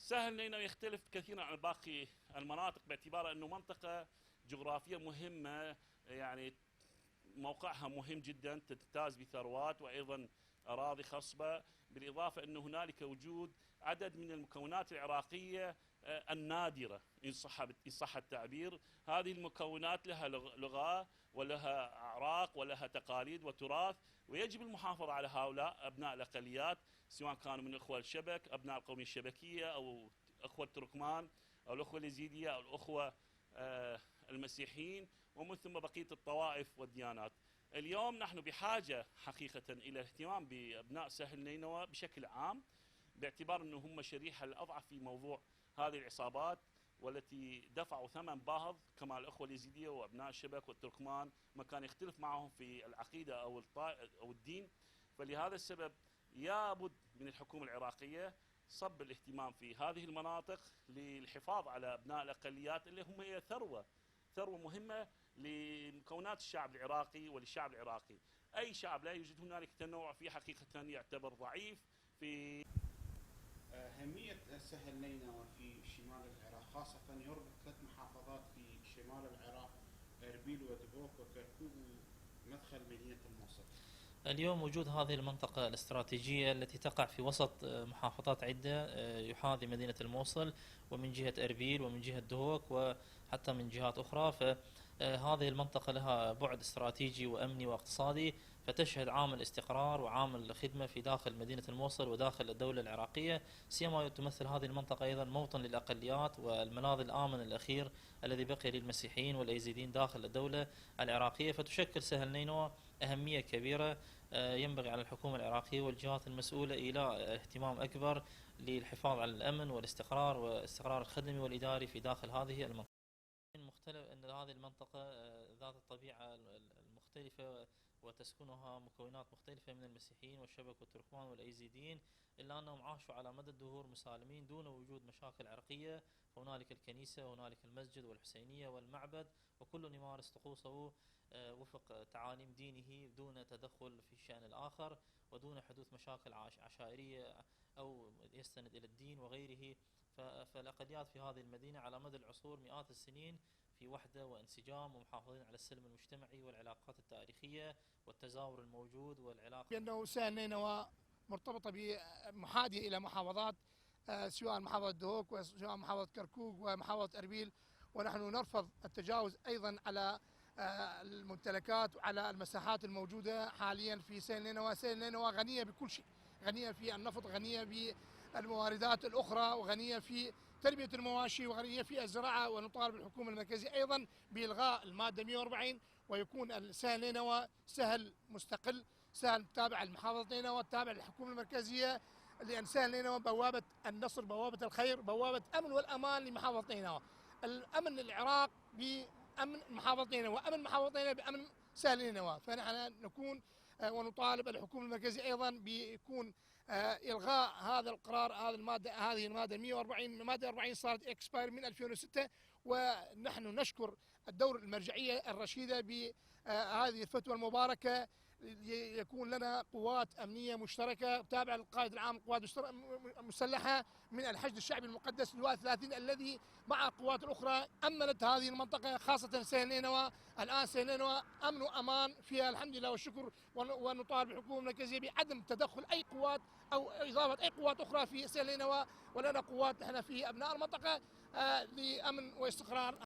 سهل نينوى يختلف كثيرا عن باقي المناطق باعتبار أنه منطقة جغرافية مهمة، يعني موقعها مهم جدا، تمتاز بثروات وأيضا أراضي خصبة، بالإضافة أن هنالك وجود عدد من المكونات العراقية النادرة إن صح التعبير. هذه المكونات لها لغة ولها أعراق ولها تقاليد وتراث، ويجب المحافظة على هؤلاء أبناء الأقليات، سواء كانوا من الأخوة الشبك، أبناء القومية الشبكية، أو أخوة التركمان، أو الأخوة اليزيدية، أو الأخوة المسيحيين، ومن ثم بقية الطوائف والديانات. اليوم نحن بحاجة حقيقة إلى الاهتمام بأبناء سهل نينوى بشكل عام، باعتبار أنه هم الشريحة الأضعف في موضوع هذه العصابات، والتي دفعوا ثمن باهظ كما الأخوة اليزيدية وأبناء الشبك والتركمان، ما كان يختلف معهم في العقيدة أو الدين. فلهذا السبب يابد من الحكومة العراقية صب الاهتمام في هذه المناطق للحفاظ على أبناء الأقليات اللي هم هي ثروة مهمة لمكونات الشعب العراقي وللشعب العراقي. أي شعب لا يوجد هنالك تنوع فيه حقيقة يعتبر ضعيف. في أهمية سهل نينوى في شمال العراق، خاصة يربط 3 محافظات في شمال العراق، أربيل ودبوك وكركوك ومدخل مدينة الموصل. اليوم وجود هذه المنطقة الاستراتيجية التي تقع في وسط محافظات عدة يحاذي مدينة الموصل، ومن جهة أربيل ومن جهة دهوك وحتى من جهات أخرى، فهذه المنطقة لها بعد استراتيجي وأمني واقتصادي، فتشهد عامل استقرار وعامل خدمة في داخل مدينة الموصل وداخل الدولة العراقية، سيما تمثل هذه المنطقة أيضا موطن للأقليات والملاذ الآمن الأخير الذي بقي للمسيحيين والأيزيديين داخل الدولة العراقية. فتشكل سهل نينوى أهمية كبيرة، ينبغي على الحكومة العراقية والجهات المسؤولة إلى اهتمام أكبر للحفاظ على الأمن والاستقرار والاستقرار الخدمي والإداري في داخل هذه المنطقة. مختلف أن هذه المنطقة ذات الطبيعة المختلفة وتسكنها مكونات مختلفة من المسيحيين والشبك والتركمان والأيزيديين، إلا أنهم عاشوا على مدى الدهور مسالمين دون وجود مشاكل عرقية. هنالك الكنيسة وهنالك المسجد والحسينية والمعبد، وكل يمارس طقوسه وفق تعاليم دينه دون تدخل في الشأن الآخر ودون حدوث مشاكل عشائرية أو يستند إلى الدين وغيره. فالأقليات في هذه المدينة على مدى العصور مئات السنين في وحدة وانسجام، ومحافظين على السلم المجتمعي والعلاقات التاريخية والتزاور الموجود والعلاقة. بأنه سهل نينوى مرتبطة بمحاذية إلى محافظات، سواء محافظة دهوك وسواء محافظة كركوك ومحافظة أربيل، ونحن نرفض التجاوز أيضا على الممتلكات وعلى المساحات الموجودة حاليا في سهل نينوى. سهل نينوى غنية بكل شيء، غنية في النفط، غنية بالمواردات الأخرى، وغنية في تربية المواشي، وغنية في الزراعة. ونطالب الحكومة المركزية أيضا بإلغاء المادة 140، ويكون سهل نينوى سهل مستقل، سهل تابع لمحافظة نينوى، تابع للحكومة المركزية، لأن سهل نينوى بوابة النصر، بوابة الخير، بوابة أمن والأمان لمحافظة نينوى. الأمن العراق بأمن محافظة نينوى، أمن محافظة نينوى بأمن سهل نينوى. فنحن نكون ونطالب الحكومة المركزية أيضا بيكون إلغاء هذا القرار، هذه المادة 140. المادة 40 صارت إكسباير من 2006، ونحن نشكر الدور المرجعية الرشيدة بهذه الفتوى المباركة، يكون لنا قوات أمنية مشتركة تابعة للقائد العام للقوات المسلحة من الحشد الشعبي المقدس اللواء 30 الذي مع القوات الأخرى أمنت هذه المنطقة، خاصة سهل نينوى. الآن سهل نينوى أمن وأمان فيها الحمد لله والشكر، ونطالب الحكومة المركزية بعدم تدخل أي قوات أو إضافة أي قوات أخرى في سهل نينوى، ولنا قوات نحن في أبناء المنطقة لأمن واستقرار.